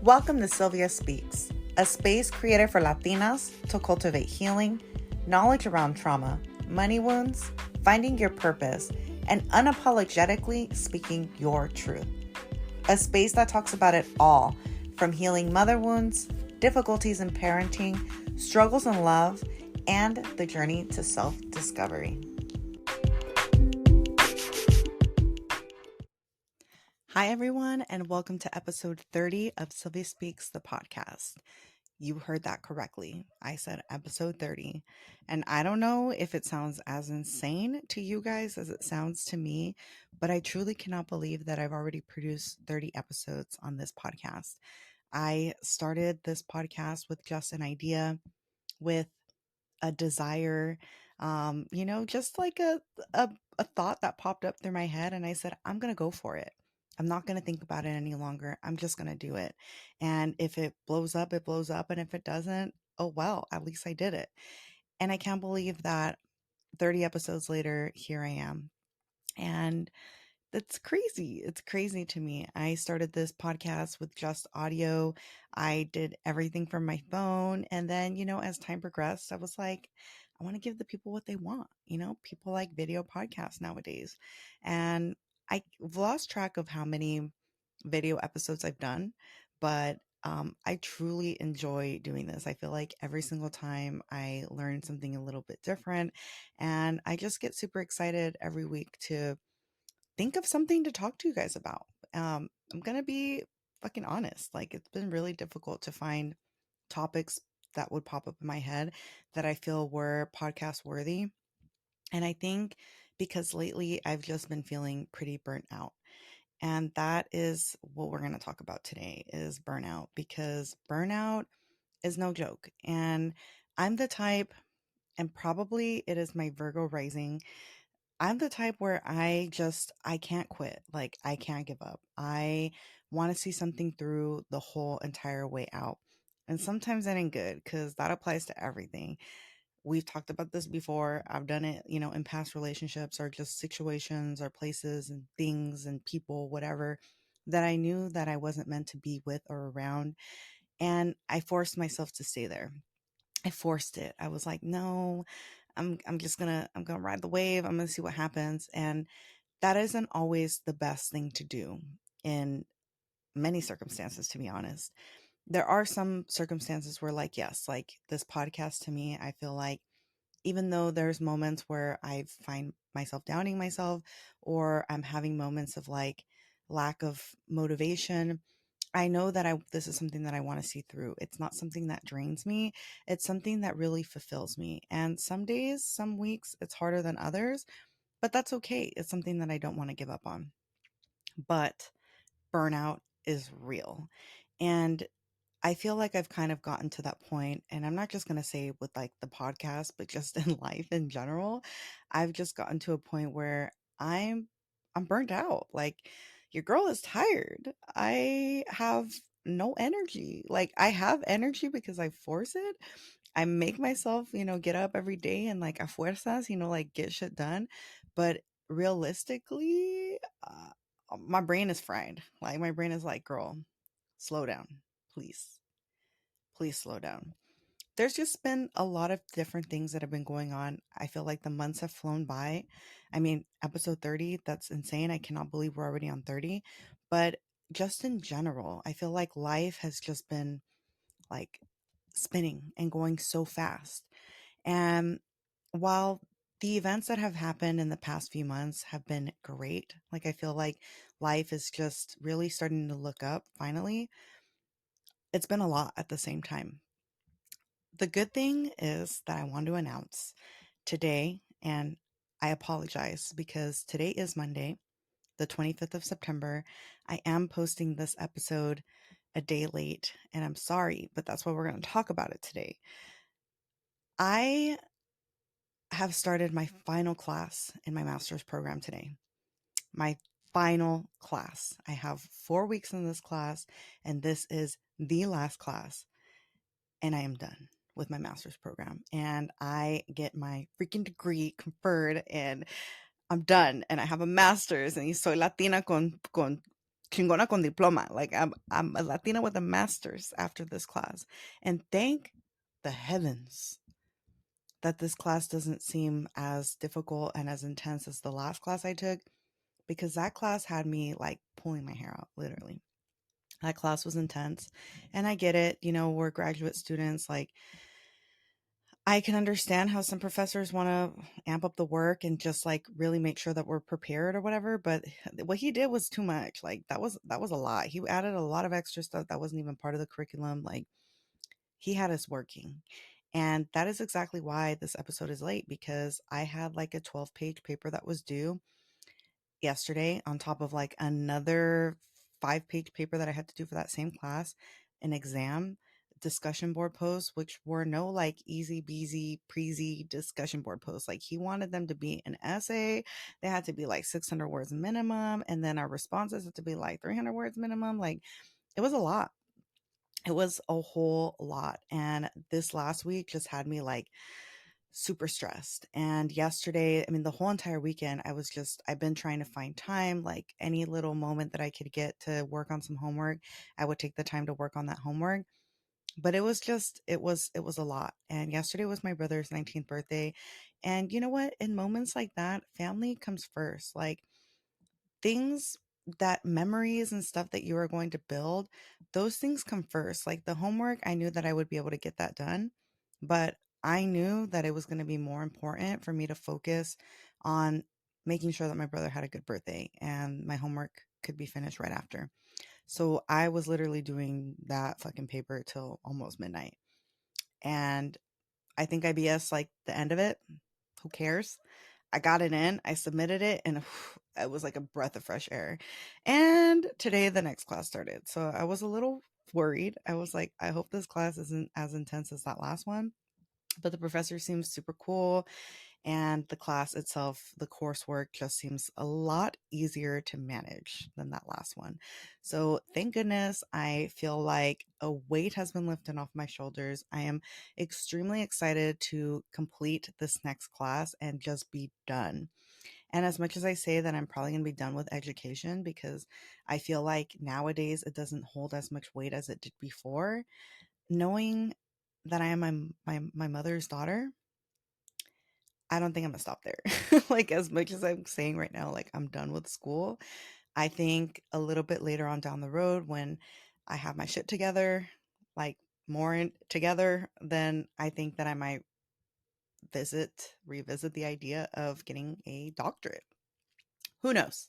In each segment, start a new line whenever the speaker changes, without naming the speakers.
Welcome to Sylvia Speaks, a space created for Latinas to cultivate healing, knowledge around trauma, money wounds, finding your purpose, and unapologetically speaking your truth. A space that talks about it all, from healing mother wounds, difficulties in parenting, struggles in love, and the journey to self-discovery. Hi, everyone, and welcome to episode 30 of Sylvia Speaks, the podcast. You heard that correctly. I said episode 30. And I don't know if it sounds as insane to you guys as it sounds to me, but I truly cannot believe that I've already produced 30 episodes on this podcast. I started this podcast with just an idea, with a desire, just like a thought that popped up through my head. And I said, I'm going to go for it. I'm not going to think about it any longer. I'm just going to do it. And if it blows up, it blows up. And if it doesn't, oh, well, at least I did it. And I can't believe that 30 episodes later, here I am. And that's crazy. It's crazy to me. I started this podcast with just audio. I did everything from my phone. And then, as time progressed, I was like, I want to give the people what they want. People like video podcasts nowadays. And I've lost track of how many video episodes I've done, but I truly enjoy doing this. I feel like every single time I learn something a little bit different. And I just get super excited every week to think of something to talk to you guys about. I'm going to be fucking honest. Like, it's been really difficult to find topics that would pop up in my head that I feel were podcast worthy. And I think because lately I've just been feeling pretty burnt out. And that is what we're going to talk about today is burnout, because burnout is no joke. And I'm the type, and probably it is my Virgo rising, I'm the type where I can't quit. Like, I can't give up. I want to see something through the whole entire way out. And sometimes that ain't good because that applies to everything. We've talked about this before. I've done it, in past relationships or just situations or places and things and people, whatever, that I knew that I wasn't meant to be with or around. And I forced myself to stay there. I forced it. I was like, no, I'm gonna ride the wave. I'm gonna see what happens. And that isn't always the best thing to do in many circumstances, to be honest. There are some circumstances where, like, yes, like this podcast to me, I feel like even though there's moments where I find myself doubting myself or I'm having moments of like lack of motivation, I know that this is something that I want to see through. It's not something that drains me. It's something that really fulfills me. And some days, some weeks, it's harder than others, but that's okay. It's something that I don't want to give up on. But burnout is real. And I feel like I've kind of gotten to that point, and I'm not just going to say with like the podcast, but just in life in general. I've just gotten to a point where I'm burnt out. Like, your girl is tired. I have no energy. Like, I have energy because I force it. I make myself, get up every day and like a fuerzas, like get shit done. But realistically, my brain is fried. Like, my brain is like, girl, slow down, please. Please slow down. There's just been a lot of different things that have been going on. I feel like the months have flown by. I mean, episode 30, that's insane. I cannot believe we're already on 30. But just in general, I feel like life has just been like spinning and going so fast. And while the events that have happened in the past few months have been great, like I feel like life is just really starting to look up finally, it's been a lot at the same time. The good thing is that I want to announce today, and I apologize because today is Monday, the 25th of September. I am posting this episode a day late, and I'm sorry, but that's why we're going to talk about it today. I have started my final class in my master's program today. My final class. I have 4 weeks in this class, and this is the last class, and I am done with my master's program, and I get my freaking degree conferred, and I'm done, and I have a master's, and soy Latina con chingona con diploma. Like I'm a Latina with a master's after this class. And thank the heavens that this class doesn't seem as difficult and as intense as the last class I took, because that class had me like pulling my hair out, literally. That class was intense. And I get it, we're graduate students. Like, I can understand how some professors want to amp up the work and just like really make sure that we're prepared or whatever, but what he did was too much. Like that was a lot. He added a lot of extra stuff that wasn't even part of the curriculum. Like, he had us working. And that is exactly why this episode is late, because I had like a 12-page paper that was due yesterday, on top of like another 5-page paper that I had to do for that same class, an exam, discussion board posts, which were no like easy beasy preasy discussion board posts. Like, he wanted them to be an essay. They had to be like 600 words minimum. And then our responses had to be like 300 words minimum. Like, it was a lot. It was a whole lot. And this last week just had me like super stressed. And yesterday, I mean, the whole entire weekend, I've been trying to find time, like any little moment that I could get to work on some homework. I would take the time to work on that homework. But it was a lot. And yesterday was my brother's 19th birthday. And you know what? In moments like that, family comes first. Like, things, that memories and stuff that you are going to build, those things come first. Like the homework, I knew that I would be able to get that done, but I knew that it was going to be more important for me to focus on making sure that my brother had a good birthday and my homework could be finished right after. So I was literally doing that fucking paper till almost midnight. And I think I BS like the end of it. Who cares? I got it in, I submitted it, and it was like a breath of fresh air. And today the next class started. So I was a little worried. I was like, I hope this class isn't as intense as that last one. But the professor seems super cool. And the class itself, the coursework just seems a lot easier to manage than that last one. So thank goodness, I feel like a weight has been lifted off my shoulders. I am extremely excited to complete this next class and just be done. And as much as I say that I'm probably going to be done with education, because I feel like nowadays it doesn't hold as much weight as it did before, knowing that I am my mother's daughter, I don't think I'm gonna stop there. Like, as much as I'm saying right now, like, I'm done with school, I think a little bit later on down the road, when I have my shit together, like together, then I think that I might revisit the idea of getting a doctorate. Who knows?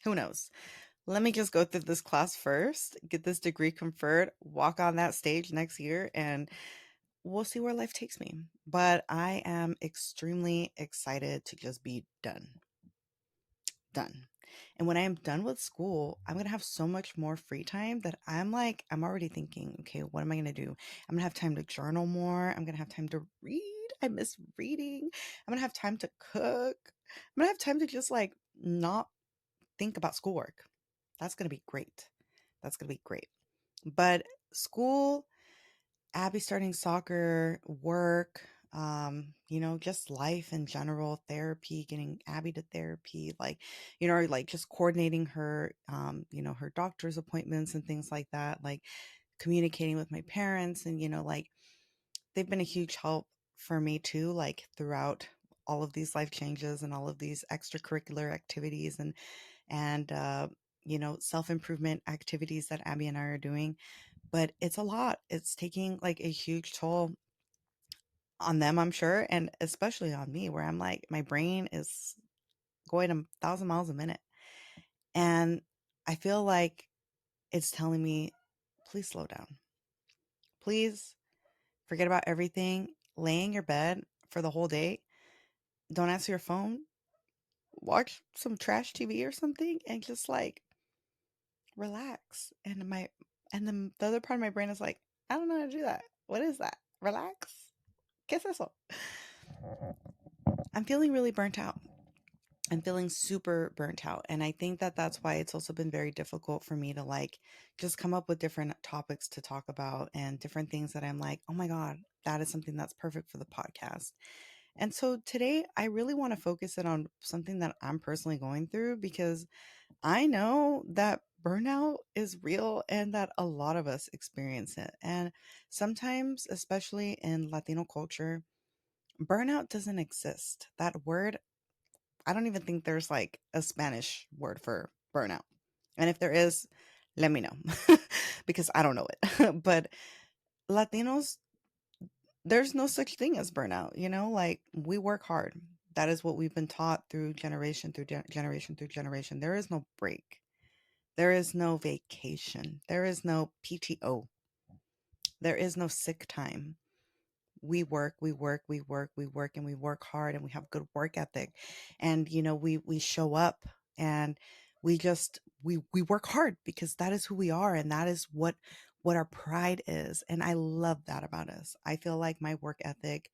Who knows? Let me just go through this class first, get this degree conferred, walk on that stage next year, and we'll see where life takes me. But I am extremely excited to just be done. Done. And when I am done with school, I'm going to have so much more free time that I'm already thinking, okay, what am I going to do? I'm going to have time to journal more. I'm going to have time to read. I miss reading. I'm going to have time to cook. I'm going to have time to just like not think about schoolwork. That's going to be great. That's going to be great. But school, Abby starting soccer, work, just life in general, therapy, getting Abby to therapy, like, or like just coordinating her, her doctor's appointments and things like that, like communicating with my parents. And, like, they've been a huge help for me too, like throughout all of these life changes and all of these extracurricular activities and self-improvement activities that Abby and I are doing. But it's a lot. It's taking like a huge toll on them, I'm sure, and especially on me, where I'm like, my brain is going 1,000 miles a minute. And I feel like it's telling me, please slow down. Please forget about everything. Lay in your bed for the whole day. Don't answer your phone. Watch some trash TV or something and just like relax. And the other part of my brain is like, I don't know how to do that. What is that? Relax? ¿Qué es eso? I'm feeling really burnt out. I'm feeling super burnt out. And I think that that's why it's also been very difficult for me to like just come up with different topics to talk about and different things that I'm like, oh my God, that is something that's perfect for the podcast. And so today I really want to focus it on something that I'm personally going through, because I know that burnout is real and that a lot of us experience it. And sometimes, especially in Latino culture, burnout doesn't exist. That word, I don't even think there's like a Spanish word for burnout. And if there is, let me know because I don't know it. But Latinos, there's no such thing as burnout, like we work hard. That is what we've been taught through generation generation through generation. There is no break. There is no vacation. There is no PTO. There is no sick time. We work, we work, we work, we work, and we work hard, and we have good work ethic. And we show up, and we work hard because that is who we are, and that is what our pride is. And I love that about us. I feel like my work ethic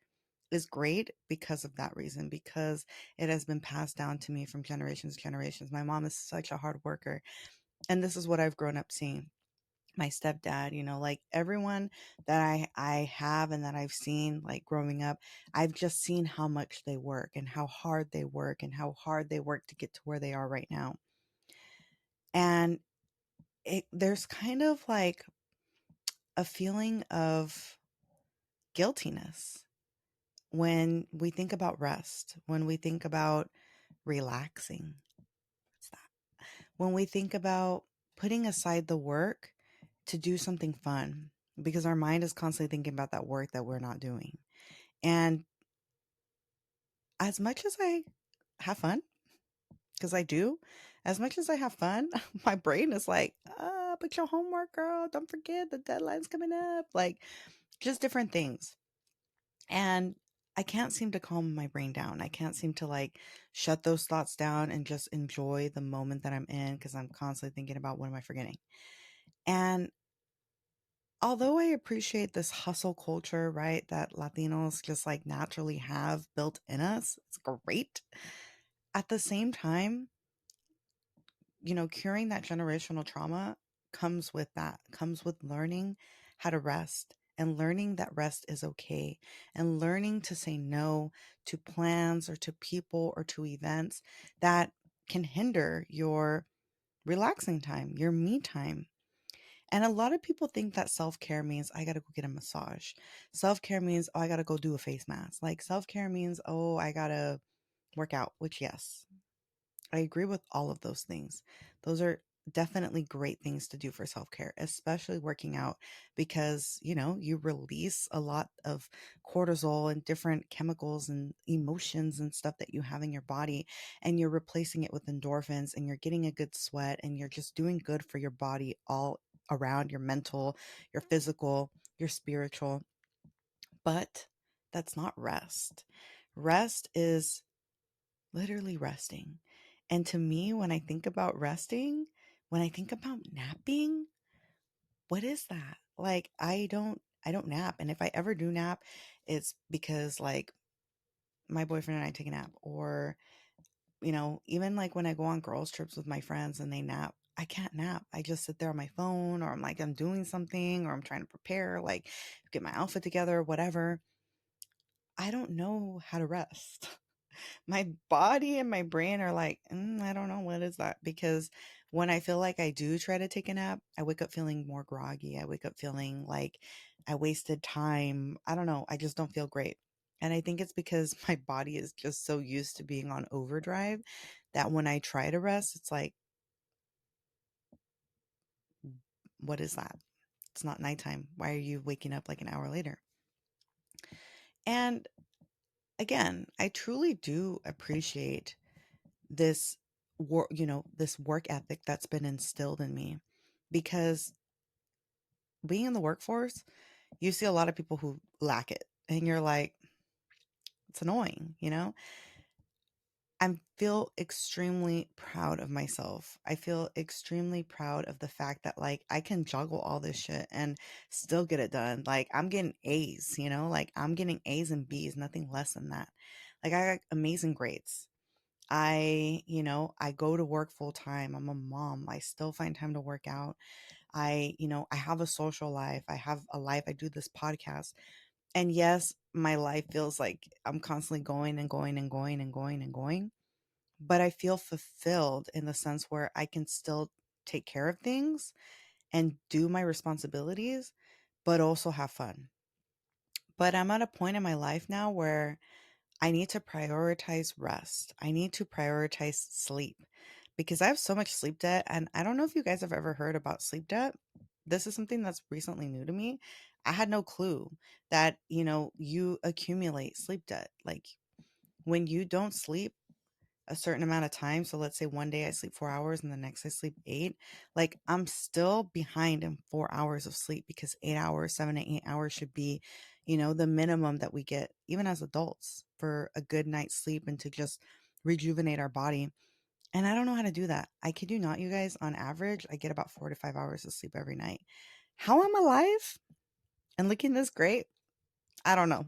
is great because of that reason, because it has been passed down to me from generations to generations. My mom is such a hard worker, and this is what I've grown up seeing. My stepdad, like everyone that I have and that I've seen like growing up, I've just seen how much they work and how hard they work and how hard they work to get to where they are right now. And there's kind of like a feeling of guiltiness when we think about rest, when we think about relaxing. What's that? When we think about putting aside the work to do something fun, because our mind is constantly thinking about that work that we're not doing. And as much as I have fun, because I do, as much as I have fun, my brain is like, but your homework, girl, don't forget the deadline's coming up. Like, just different things. And I can't seem to calm my brain down. I can't seem to like shut those thoughts down and just enjoy the moment that I'm in because I'm constantly thinking about what am I forgetting. And although I appreciate this hustle culture, right, that Latinos just like naturally have built in us, it's great. At the same time, curing that generational trauma comes with learning how to rest and learning that rest is okay and learning to say no to plans or to people or to events that can hinder your relaxing time, your me time. And a lot of people think that self care means I got to go get a massage. Self care means, oh, I got to go do a face mask. Like self care means, oh, I got to work out, which, yes, I agree with all of those things. Those are definitely great things to do for self care, especially working out because, you release a lot of cortisol and different chemicals and emotions and stuff that you have in your body. And you're replacing it with endorphins and you're getting a good sweat and you're just doing good for your body all around your mental, your physical, your spiritual. But that's not rest. Rest is literally resting. And to me, when I think about resting, when I think about napping, what is that? Like I don't nap. And if I ever do nap, it's because like my boyfriend and I take a nap or even like when I go on girls trips with my friends and they nap, I can't nap. I just sit there on my phone or I'm like I'm doing something or I'm trying to prepare, like get my outfit together, whatever. I don't know how to rest. My body and my brain are like, I don't know what is that because when I feel like I do try to take a nap, I wake up feeling more groggy. I wake up feeling like I wasted time. I don't know. I just don't feel great. And I think it's because my body is just so used to being on overdrive that when I try to rest, it's like, what is that? It's not nighttime. Why are you waking up like an hour later? And again, I truly do appreciate this this work ethic that's been instilled in me because being in the workforce, you see a lot of people who lack it and you're like, it's annoying. I feel extremely proud of myself. I feel extremely proud of the fact that like I can juggle all this shit and still get it done. Like I'm getting A's, like I'm getting A's and B's, nothing less than that. Like I got amazing grades. I go to work full time. I'm a mom. I still find time to work out. I have a social life. I have a life. I do this podcast. And yes, my life feels like I'm constantly going and going and going and going and going, but I feel fulfilled in the sense where I can still take care of things and do my responsibilities, but also have fun. But I'm at a point in my life now where I need to prioritize rest. I need to prioritize sleep because I have so much sleep debt. And I don't know if you guys have ever heard about sleep debt. This is something that's recently new to me. I had no clue that, you accumulate sleep debt. Like when you don't sleep a certain amount of time, so let's say one day I sleep 4 hours and the next I sleep eight, like I'm still behind in 4 hours of sleep because 8 hours, 7 to 8 hours should be, the minimum that we get, even as adults, for a good night's sleep and to just rejuvenate our body. And I don't know how to do that. I kid you not, you guys, on average, I get about 4 to 5 hours of sleep every night. How I'm alive and looking this great, I don't know.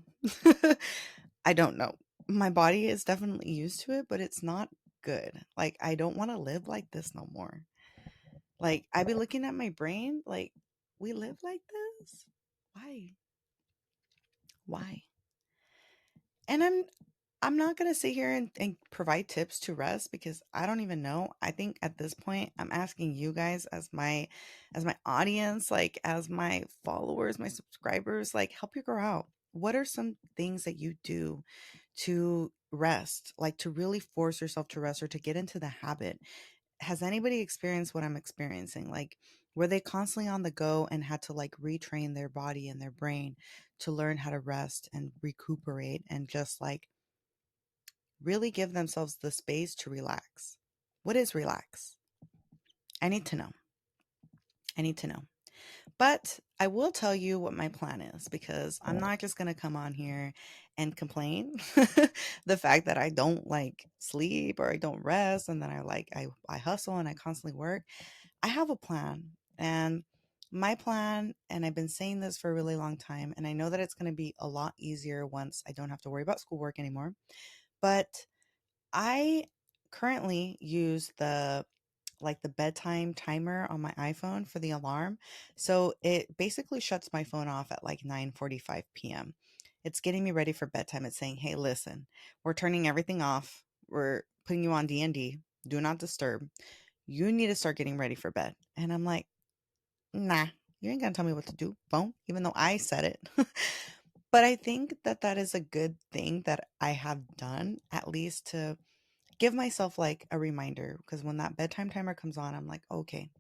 I don't know. My body is definitely used to it, but it's not good. Like, I don't want to live like this no more. Like, I be looking at my brain, like, we live like this? Why? Why? And I'm not gonna sit here and provide tips to rest because I don't even know. I think at this point I'm asking you guys as my audience, like as my followers, my subscribers, like help you grow out. What are some things that you do to rest, like to really force yourself to rest or to get into the habit? Has anybody experienced what I'm experiencing? Like, were they constantly on the go and had to like retrain their body and their brain to learn how to rest and recuperate and just like really give themselves the space to relax? What is relax? I need to know. I need to know. But I will tell you what my plan is because I'm not just going to come on here and complain the fact that I don't like sleep or I don't rest and then I hustle and I constantly work. I have a plan, and my plan, and I've been saying this for a really long time, and I know that it's going to be a lot easier once I don't have to worry about schoolwork anymore. But I currently use the bedtime timer on my iPhone for the alarm. So it basically shuts my phone off at like 9:45 p.m. It's getting me ready for bedtime. It's saying, "Hey, listen, we're turning everything off. We're putting you on D&D. Do not disturb. You need to start getting ready for bed." And I'm like, "Nah, you ain't gonna tell me what to do, phone, even though I said it." But I think that that is a good thing that I have done, at least to give myself like a reminder. Because when that bedtime timer comes on, I'm like, okay,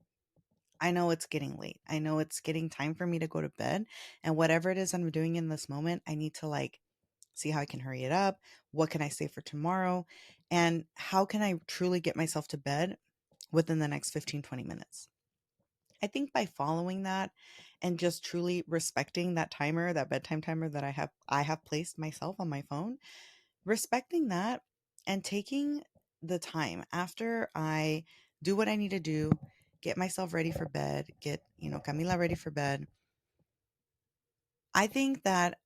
I know it's getting late. I know it's getting time for me to go to bed. And whatever it is I'm doing in this moment, I need to like see how I can hurry it up. What can I save for tomorrow? And how can I truly get myself to bed within the next 15, 20 minutes? I think by following that and just truly respecting that timer, that bedtime timer that I have placed myself on my phone, respecting that and taking the time after I do what I need to do, get myself ready for bed, get, Camila ready for bed. I think that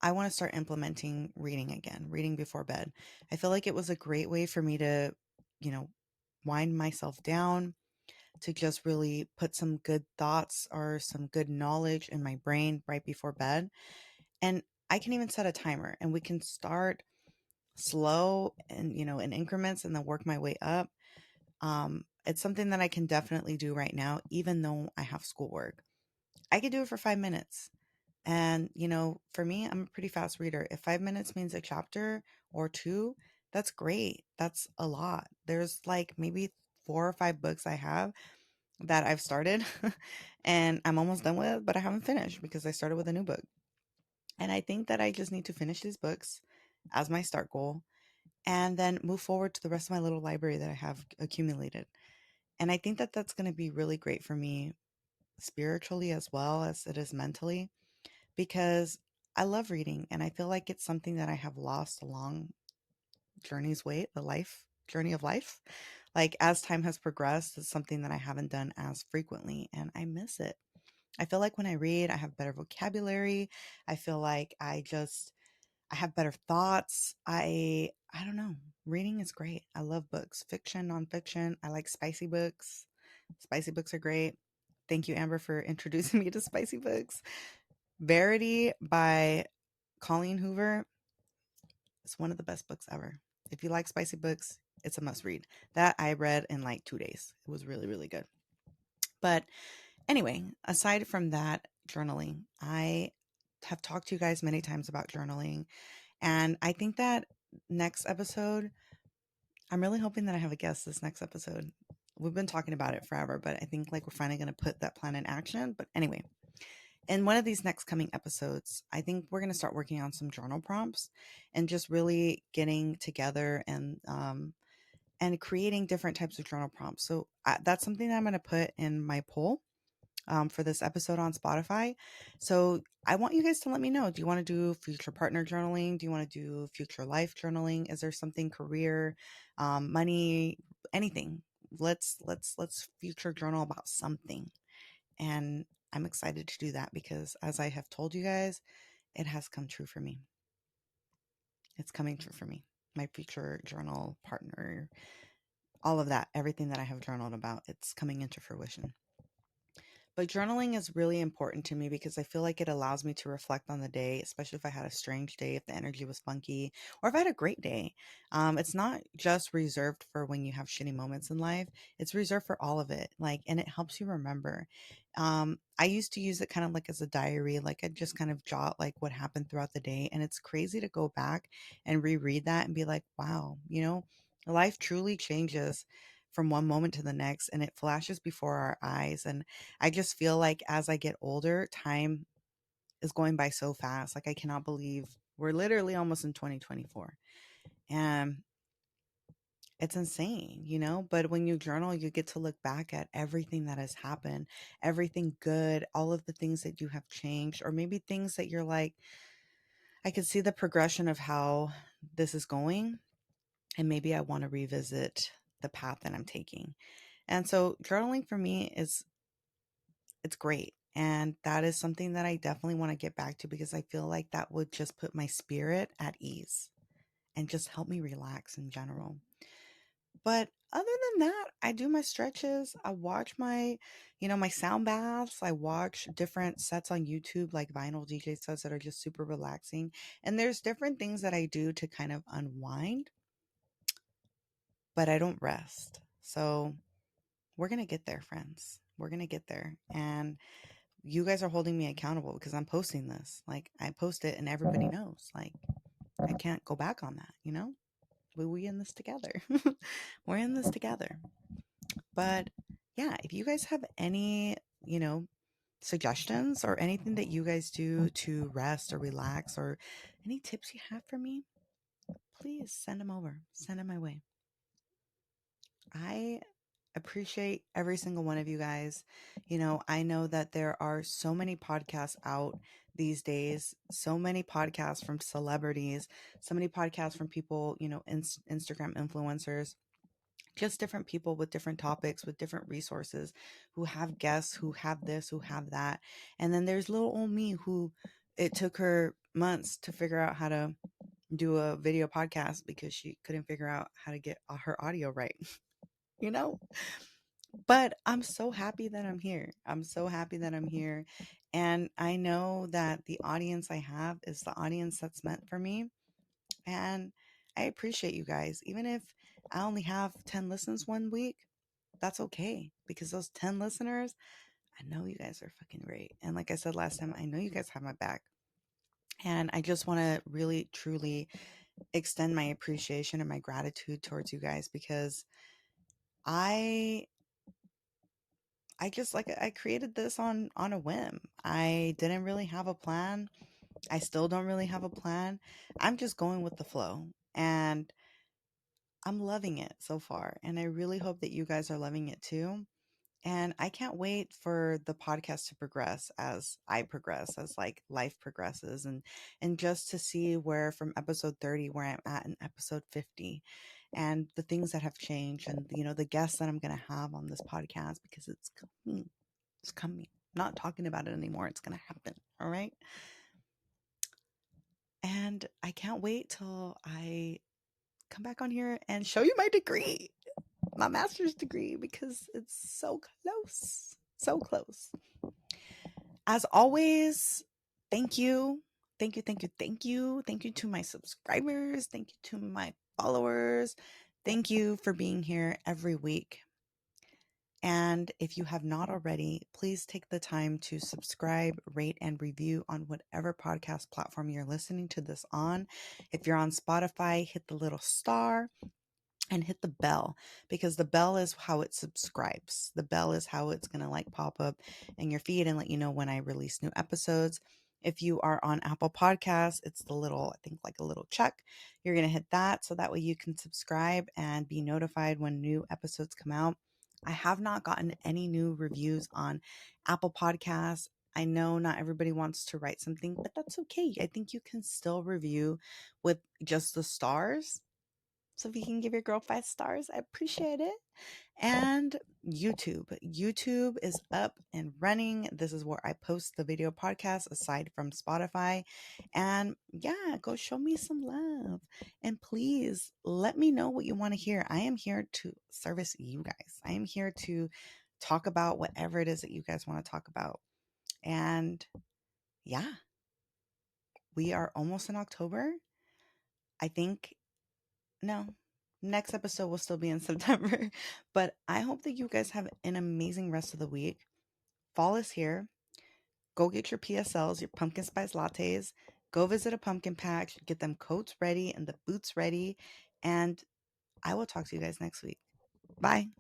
I want to start implementing reading again, reading before bed. I feel like it was a great way for me to, you know, wind myself down, to just really put some good thoughts or some good knowledge in my brain right before bed. And I can even set a timer and we can start slow and, in increments and then work my way up. It's something that I can definitely do right now, even though I have schoolwork. I could do it for 5 minutes. And, for me, I'm a pretty fast reader. If 5 minutes means a chapter or two, that's great. That's a lot. There's like maybe 4 or 5 books I have that I've started and I'm almost done with, but I haven't finished because I started with a new book. And I think that I just need to finish these books as my start goal and then move forward to the rest of my little library that I have accumulated. And I think that that's going to be really great for me spiritually as well as it is mentally because I love reading and I feel like it's something that I have lost along journey's way, the life journey of life. Like as time has progressed, it's something that I haven't done as frequently and I miss it. I feel like when I read, I have better vocabulary. I feel like I have better thoughts. I don't know. Reading is great. I love books, fiction, nonfiction. I like spicy books. Spicy books are great. Thank you, Amber, for introducing me to spicy books. Verity by Colleen Hoover is one of the best books ever. If you like spicy books, it's a must read. That I read in like 2 days. It was really, really good. But anyway, aside from that, journaling, I have talked to you guys many times about journaling. And I think that next episode, I'm really hoping that I have a guest this next episode. We've been talking about it forever, but I think like we're finally going to put that plan in action. But anyway, in one of these next coming episodes, I think we're going to start working on some journal prompts and just really getting together and creating different types of journal prompts. So that's something that I'm going to put in my poll for this episode on Spotify. So I want you guys to let me know. Do you want to do future partner journaling? Do you want to do future life journaling? Is there something career, money, anything? Let's future journal about something. And I'm excited to do that because as I have told you guys, it has come true for me. It's coming true for me. My future journal partner, all of that, everything that I have journaled about, it's coming into fruition. But journaling is really important to me because I feel like it allows me to reflect on the day, especially if I had a strange day, if the energy was funky, or if I had a great day. It's not just reserved for when you have shitty moments in life, it's reserved for all of it. Like, and it helps you remember. I used to use it kind of like as a diary, like I just kind of jot like what happened throughout the day. And it's crazy to go back and reread that and be like, wow, life truly changes from one moment to the next and it flashes before our eyes. And I just feel like as I get older, time is going by so fast. Like I cannot believe we're literally almost in 2024. And it's insane. But when you journal, you get to look back at everything that has happened, everything good, all of the things that you have changed, or maybe things that you're like, I can see the progression of how this is going. And maybe I want to revisit the path that I'm taking. And so journaling for me is it's great. And that is something that I definitely want to get back to because I feel like that would just put my spirit at ease and just help me relax in general. But other than that, I do my stretches. I watch my sound baths. I watch different sets on YouTube, like vinyl DJ sets that are just super relaxing. And there's different things that I do to kind of unwind, but I don't rest. So we're going to get there, friends. We're going to get there. And you guys are holding me accountable because I'm posting this. Like I post it and everybody knows. Like I can't go back on that. We in this together. We're in this together. But yeah, if you guys have any, you know, suggestions or anything that you guys do to rest or relax or any tips you have for me, please send them over. Send them my way. I appreciate every single one of you guys. I know that there are so many podcasts out these days, so many podcasts from celebrities, so many podcasts from people, Instagram influencers, just different people with different topics, with different resources, who have guests, who have this, who have that. And then there's little old me who it took her months to figure out how to do a video podcast because she couldn't figure out how to get her audio right. you know But I'm so happy that I'm here. I'm so happy that I'm here. And I know that the audience I have is the audience that's meant for me. And I appreciate you guys. Even if I only have 10 listens one week, that's okay. Because those 10 listeners, I know you guys are fucking great. And like I said last time, I know you guys have my back. And I just want to really, truly extend my appreciation and my gratitude towards you guys because I I just like I created this on a whim. I didn't really have a plan. I still don't really have a plan. I'm just going with the flow and I'm loving it so far. And I really hope that you guys are loving it too. And I can't wait for the podcast to progress as I progress, as like life progresses and just to see where from episode 30 where I'm at in episode 50 and the things that have changed and the guests that I'm going to have on this podcast because it's coming. It's coming. I'm not talking about it anymore. It's going to happen. All right. And I can't wait till I come back on here and show you my degree, my master's degree, because it's so close. So close. As always, thank you. Thank you. Thank you. Thank you. Thank you to my subscribers. Thank you to my followers. Thank you for being here every week. And if you have not already, please take the time to subscribe, rate, and review on whatever podcast platform you're listening to this on. If you're on Spotify, hit the little star and hit the bell, because the bell is how it subscribes. The bell is how it's going to like pop up in your feed and let you know when I release new episodes. If you are on Apple Podcasts, it's the little, I think like a little check. You're going to hit that so that way you can subscribe and be notified when new episodes come out. I have not gotten any new reviews on Apple Podcasts. I know not everybody wants to write something, but that's okay. I think you can still review with just the stars. So if you can give your girl 5 stars, I appreciate it. And YouTube is up and running. This is where I post the video podcast aside from Spotify. And yeah, go show me some love. And please let me know what you want to hear. I am here to service you guys. I am here to talk about whatever it is that you guys want to talk about. And yeah, we are almost in October. I think no, next episode will still be in September. But I hope that you guys have an amazing rest of the week. Fall is here. Go get your PSLs, your pumpkin spice lattes. Go visit a pumpkin patch. Get them coats ready and the boots ready. And I will talk to you guys next week. Bye.